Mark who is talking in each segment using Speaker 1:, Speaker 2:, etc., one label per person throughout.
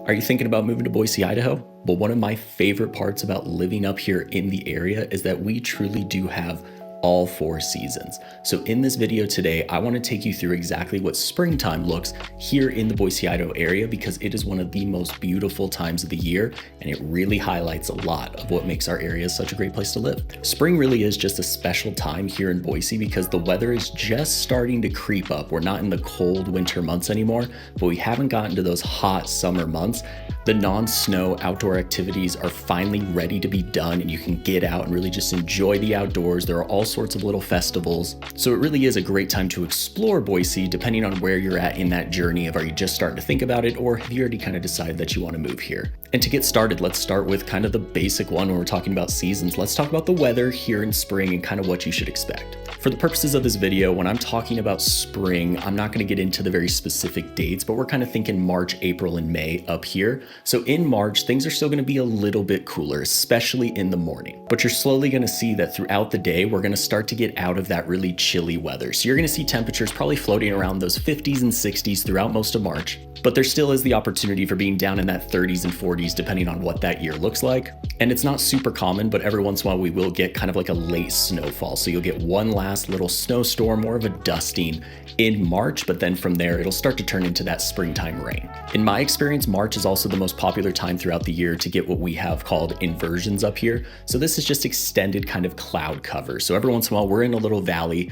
Speaker 1: Are you thinking about moving to Boise, Idaho? Well, one of my favorite parts about living up here in the area is that we truly do have all four seasons. So in this video today, I want to take you through exactly what springtime looks here in the Boise, Idaho area, because it is one of the most beautiful times of the year, and it really highlights a lot of what makes our area such a great place to live. Spring really is just a special time here in Boise because the weather is just starting to creep up. We're not in the cold winter months anymore, but we haven't gotten to those hot summer months. The non-snow outdoor activities are finally ready to be done, and you can get out and really just enjoy the outdoors. There are all sorts of little festivals. So it really is a great time to explore Boise, depending on where you're at in that journey of, are you just starting to think about it, or have you already kind of decided that you want to move here? And to get started, let's start with kind of the basic one when we're talking about seasons. Let's talk about the weather here in spring and kind of what you should expect. For the purposes of this video, when I'm talking about spring, I'm not going to get into the very specific dates, but we're kind of thinking March, April, and May up here. So in March, things are still going to be a little bit cooler, especially in the morning. But you're slowly going to see that throughout the day, we're going to start to get out of that really chilly weather. So you're going to see temperatures probably floating around those 50s and 60s throughout most of March. But there still is the opportunity for being down in that 30s and 40s, depending on what that year looks like. And it's not super common, but every once in a while we will get kind of like a late snowfall. So you'll get one last little snowstorm, more of a dusting in March, but then from there, it'll start to turn into that springtime rain. In my experience, March is also the most popular time throughout the year to get what we have called inversions up here. So this is just extended kind of cloud cover. So every once in a while, we're in a little valley.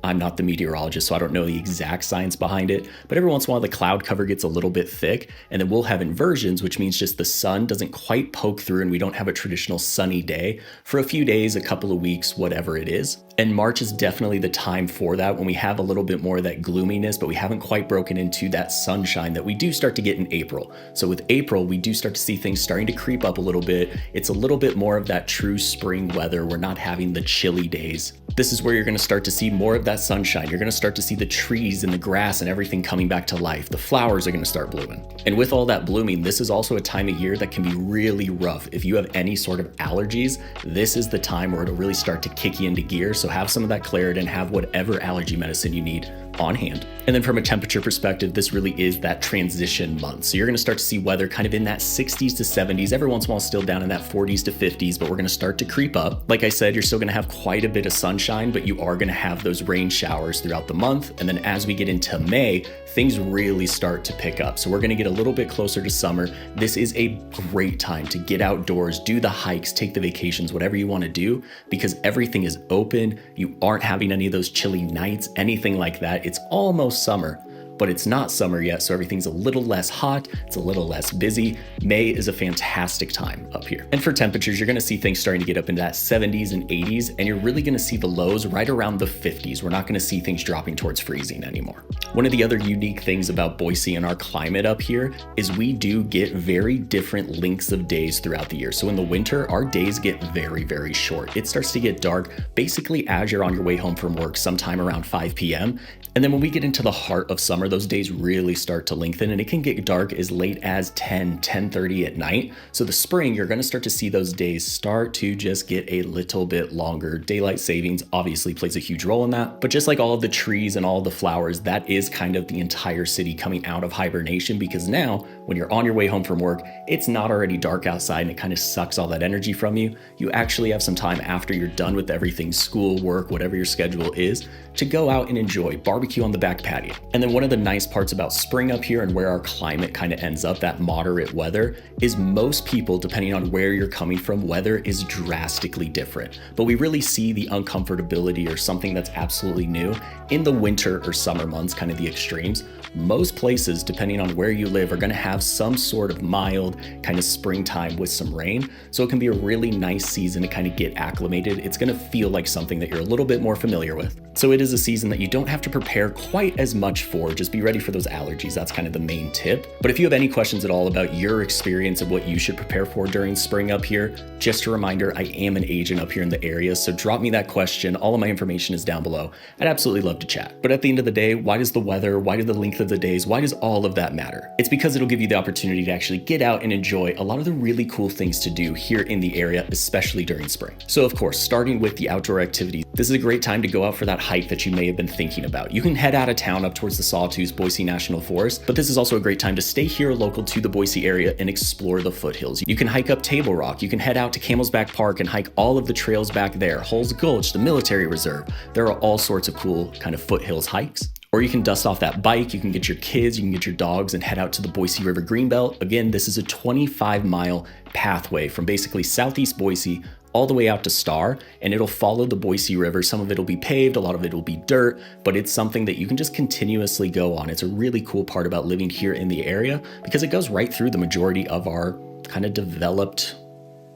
Speaker 1: I'm not the meteorologist, so I don't know the exact science behind it, but every once in a while the cloud cover gets a little bit thick, and then we'll have inversions, which means just the sun doesn't quite poke through and we don't have a traditional sunny day for a few days, a couple of weeks, whatever it is. And March is definitely the time for that, when we have a little bit more of that gloominess, but we haven't quite broken into that sunshine that we do start to get in April. So with April, we do start to see things starting to creep up a little bit. It's a little bit more of that true spring weather. We're not having the chilly days. This is where you're going to start to see more of that sunshine. You're going to start to see the trees and the grass and everything coming back to life. The flowers are going to start blooming. And with all that blooming, this is also a time of year that can be really rough. If you have any sort of allergies, this is the time where it'll really start to kick you into gear. So have some of that Claritin and have whatever allergy medicine you need on hand. And then from a temperature perspective, this really is that transition month. So you're going to start to see weather kind of in that 60s to 70s, every once in a while still down in that 40s to 50s, but we're going to start to creep up. Like I said, you're still going to have quite a bit of sunshine, but you are going to have those rain showers throughout the month. And then as we get into May, things really start to pick up. So we're going to get a little bit closer to summer. This is a great time to get outdoors, do the hikes, take the vacations, whatever you want to do, because everything is open. You aren't having any of those chilly nights, anything like that. It's almost summer, but it's not summer yet, so everything's a little less hot, it's a little less busy. May is a fantastic time up here. And for temperatures, you're gonna see things starting to get up into that 70s and 80s, and you're really gonna see the lows right around the 50s. We're not gonna see things dropping towards freezing anymore. One of the other unique things about Boise and our climate up here is we do get very different lengths of days throughout the year. So in the winter, our days get very, very short. It starts to get dark basically as you're on your way home from work, sometime around 5 p.m. And then when we get into the heart of summer, those days really start to lengthen, and it can get dark as late as 10:30 at night. So the spring, you're going to start to see those days start to just get a little bit longer. Daylight savings obviously plays a huge role in that, but just like all of the trees and all of the flowers, that is kind of the entire city coming out of hibernation, because now when you're on your way home from work, it's not already dark outside and it kind of sucks all that energy from you. You actually have some time after you're done with everything, school, work, whatever your schedule is, to go out and enjoy, barbecue on the back patio. And then one of the nice parts about spring up here and where our climate kind of ends up, that moderate weather, is most people, depending on where you're coming from, weather is drastically different. But we really see the uncomfortability or something that's absolutely new in the winter or summer months, kind of the extremes. Most places, depending on where you live, are going to have some sort of mild kind of springtime with some rain. So it can be a really nice season to kind of get acclimated. It's going to feel like something that you're a little bit more familiar with. So it is a season that you don't have to prepare quite as much for. Just be ready for those allergies. That's kind of the main tip. But if you have any questions at all about your experience of what you should prepare for during spring up here, just a reminder, I am an agent up here in the area. So drop me that question. All of my information is down below. I'd absolutely love to chat. But at the end of the day, why does the weather, why do the length of the days, why does all of that matter? It's because it'll give you the opportunity to actually get out and enjoy a lot of the really cool things to do here in the area, especially during spring. So of course, starting with the outdoor activities, this is a great time to go out for that hike that you may have been thinking about. You can head out of town up towards the Sawtooth Boise National Forest, but this is also a great time to stay here local to the Boise area and explore the foothills. You can hike up Table Rock, you can head out to Camel's Back Park and hike all of the trails back there, Hulls Gulch, the military reserve. There are all sorts of cool kind of foothills hikes. Or you can dust off that bike, you can get your kids, you can get your dogs and head out to the Boise River Greenbelt. Again, this is a 25-mile pathway from basically southeast Boise all the way out to Star, and it'll follow the Boise River. Some of it will be paved, a lot of it will be dirt, but it's something that you can just continuously go on. It's a really cool part about living here in the area because it goes right through the majority of our kind of developed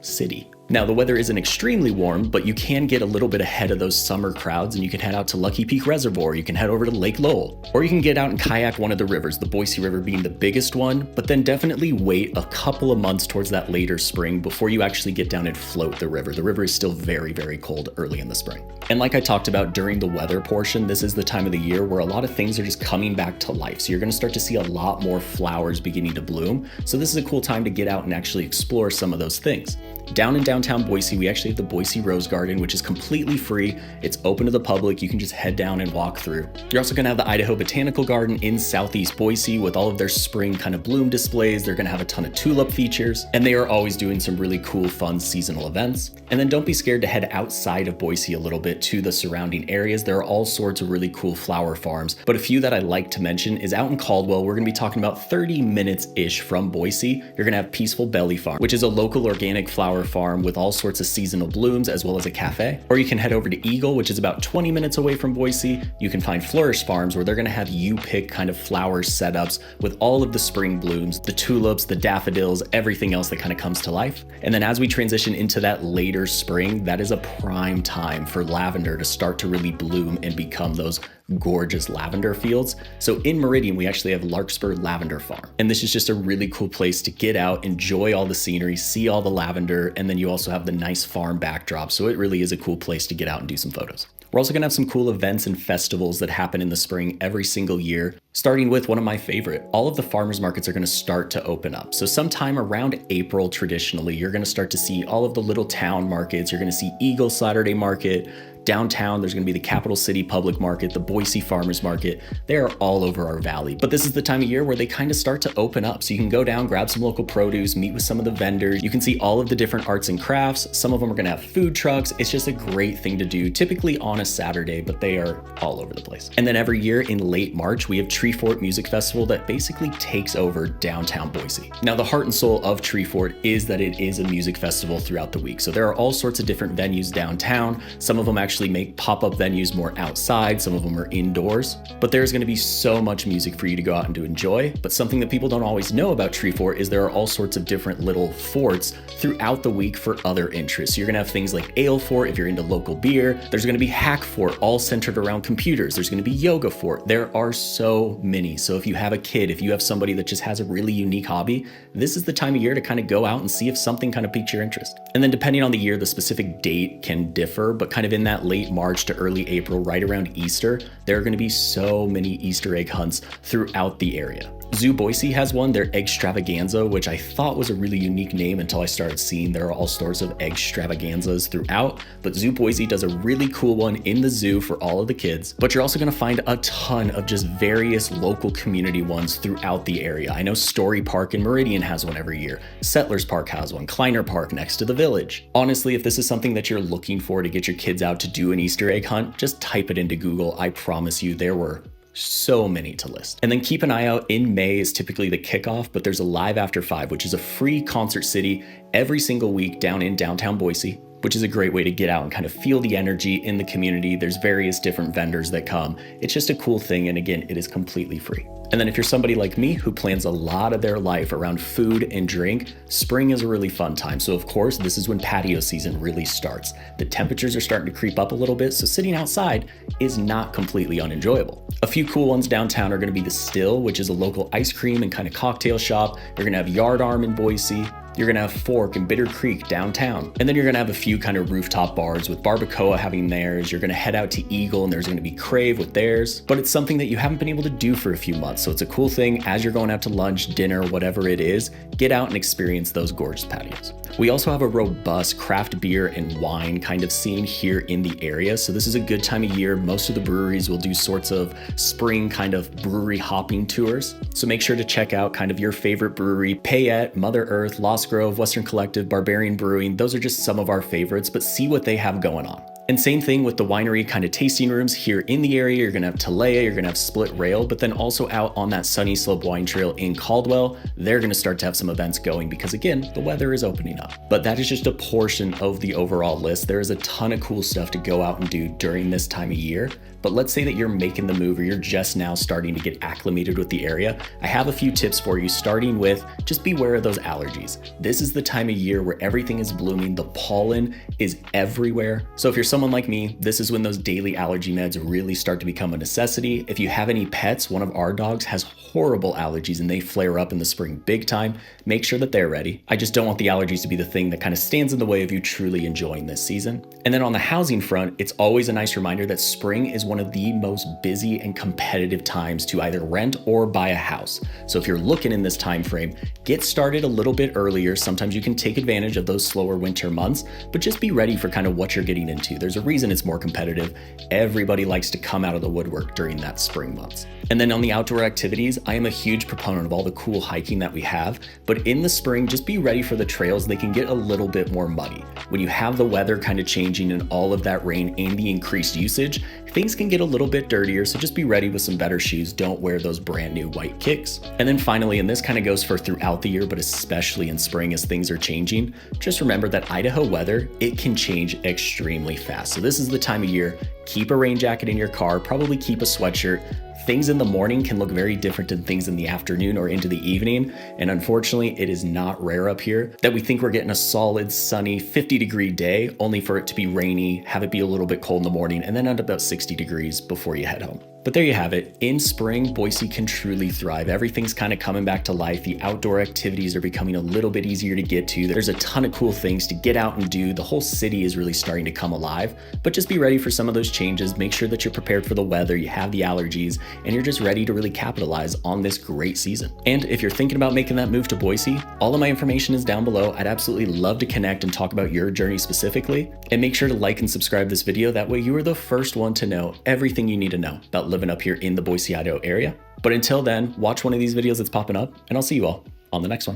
Speaker 1: city. Now, the weather isn't extremely warm, but you can get a little bit ahead of those summer crowds and you can head out to Lucky Peak Reservoir, you can head over to Lake Lowell, or you can get out and kayak one of the rivers, the Boise River being the biggest one, but then definitely wait a couple of months towards that later spring before you actually get down and float the river. The river is still very, very cold early in the spring. And like I talked about during the weather portion, this is the time of the year where a lot of things are just coming back to life. So you're gonna start to see a lot more flowers beginning to bloom. So this is a cool time to get out and actually explore some of those things. Down in downtown Boise, we actually have the Boise Rose Garden, which is completely free. It's open to the public. You can just head down and walk through. You're also gonna have the Idaho Botanical Garden in southeast Boise with all of their spring kind of bloom displays. They're gonna have a ton of tulip features, and they are always doing some really cool, fun seasonal events. And then don't be scared to head outside of Boise a little bit to the surrounding areas. There are all sorts of really cool flower farms, but a few that I like to mention is out in Caldwell. We're gonna be talking about 30 minutes-ish from Boise. You're gonna have Peaceful Belly Farm, which is a local organic flower farm with all sorts of seasonal blooms as well as a cafe. Or you can head over to Eagle, which is about 20 minutes away from Boise. You can find Flourish Farms where they're gonna have you pick kind of flower setups with all of the spring blooms, the tulips, the daffodils, everything else that kind of comes to life. And then as we transition into that later spring, that is a prime time for lavender to start to really bloom and become those gorgeous lavender fields. So in Meridian, we actually have Larkspur Lavender Farm. And this is just a really cool place to get out, enjoy all the scenery, see all the lavender, and then you also have the nice farm backdrop. So it really is a cool place to get out and do some photos. We're also gonna have some cool events and festivals that happen in the spring every single year, starting with one of my favorite. All of the farmers markets are gonna start to open up. So sometime around April, traditionally, you're gonna start to see all of the little town markets. You're gonna see Eagle Saturday Market. Downtown, there's gonna be the Capital City Public Market, the Boise Farmers Market. They are all over our valley. But this is the time of year where they kind of start to open up. So you can go down, grab some local produce, meet with some of the vendors. You can see all of the different arts and crafts. Some of them are gonna have food trucks. It's just a great thing to do, typically on a Saturday, but they are all over the place. And then every year in late March, we have Tree Fort Music Festival that basically takes over downtown Boise. Now, the heart and soul of Tree Fort is that it is a music festival throughout the week. So there are all sorts of different venues downtown. Some of them actually make pop-up venues more outside, some of them are indoors, but there's going to be so much music for you to go out and to enjoy. But something that people don't always know about Tree Fort is there are all sorts of different little forts throughout the week for other interests. So you're going to have things like Ale Fort if you're into local beer. There's going to be Hack Fort, all centered around computers. There's going to be Yoga Fort. There are so many. So if you have a kid, if you have somebody that just has a really unique hobby, this is the time of year to kind of go out and see if something kind of piques your interest. And then depending on the year, the specific date can differ, but kind of in that late March to early April, right around Easter, there are going to be so many Easter egg hunts throughout the area. Zoo Boise has one, their Eggstravaganza, which I thought was a really unique name until I started seeing there are all sorts of Eggstravaganzas throughout, but Zoo Boise does a really cool one in the zoo for all of the kids. But you're also going to find a ton of just various local community ones throughout the area. I know Story Park in Meridian has one every year. Settlers Park has one, Kleiner Park next to the village. Honestly, if this is something that you're looking for to get your kids out to do an Easter egg hunt, just type it into Google. I promise you there were so many to list. And then keep an eye out, in May is typically the kickoff, but there's a Live After 5, which is a free concert city every single week down in downtown Boise, which is a great way to get out and kind of feel the energy in the community. There's various different vendors that come. It's just a cool thing, and again, it is completely free. And then if you're somebody like me who plans a lot of their life around food and drink, spring is a really fun time. So of course, this is when patio season really starts. The temperatures are starting to creep up a little bit, so sitting outside is not completely unenjoyable. A few cool ones downtown are gonna be the Still, which is a local ice cream and kind of cocktail shop. You're gonna have Yard Arm in Boise. You're gonna have Fork and Bitter Creek downtown. And then you're gonna have a few kind of rooftop bars with Barbacoa having theirs. You're gonna head out to Eagle and there's gonna be Crave with theirs. But it's something that you haven't been able to do for a few months. So it's a cool thing as you're going out to lunch, dinner, whatever it is, get out and experience those gorgeous patios. We also have a robust craft beer and wine kind of scene here in the area. So this is a good time of year. Most of the breweries will do sorts of spring kind of brewery hopping tours. So make sure to check out kind of your favorite brewery. Payette, Mother Earth, Lost Grove, Western Collective, Barbarian Brewing. Those are just some of our favorites, but see what they have going on. And same thing with the winery kind of tasting rooms here in the area. You're gonna have Talea, you're gonna have Split Rail, but then also out on that Sunny Slope Wine Trail in Caldwell, they're gonna start to have some events going because again, the weather is opening up. But that is just a portion of the overall list. There is a ton of cool stuff to go out and do during this time of year. But let's say that you're making the move or you're just now starting to get acclimated with the area. I have a few tips for you, starting with just beware of those allergies. This is the time of year where everything is blooming. The pollen is everywhere. So if you're someone like me, this is when those daily allergy meds really start to become a necessity. If you have any pets, one of our dogs has horrible allergies and they flare up in the spring big time. Make sure that they're ready. I just don't want the allergies to be the thing that kind of stands in the way of you truly enjoying this season. And then on the housing front, it's always a nice reminder that spring is one of the most busy and competitive times to either rent or buy a house. So if you're looking in this time frame, get started a little bit earlier. Sometimes you can take advantage of those slower winter months, but just be ready for kind of what you're getting into. There's a reason it's more competitive. Everybody likes to come out of the woodwork during that spring months. And then on the outdoor activities, I am a huge proponent of all the cool hiking that we have, but in the spring, just be ready for the trails. They can get a little bit more muddy. When you have the weather kind of changing and all of that rain and the increased usage, things can get a little bit dirtier, so just be ready with some better shoes. Don't wear those brand new white kicks. And then finally, and this kind of goes for throughout the year, but especially in spring as things are changing, just remember that Idaho weather, it can change extremely fast. So this is the time of year, keep a rain jacket in your car, probably keep a sweatshirt. Things in the morning can look very different than things in the afternoon or into the evening. And unfortunately, it is not rare up here that we think we're getting a solid sunny 50-degree day, only for it to be rainy, have it be a little bit cold in the morning, and then end up about 60 degrees before you head home. But there you have it. In spring, Boise can truly thrive. Everything's kind of coming back to life. The outdoor activities are becoming a little bit easier to get to. There's a ton of cool things to get out and do. The whole city is really starting to come alive, but just be ready for some of those changes. Make sure that you're prepared for the weather, you have the allergies, and you're just ready to really capitalize on this great season. And if you're thinking about making that move to Boise, all of my information is down below. I'd absolutely love to connect and talk about your journey specifically. And make sure to like and subscribe this video. That way you are the first one to know everything you need to know about living up here in the Boise, Idaho area. But until then, watch one of these videos that's popping up, and I'll see you all on the next one.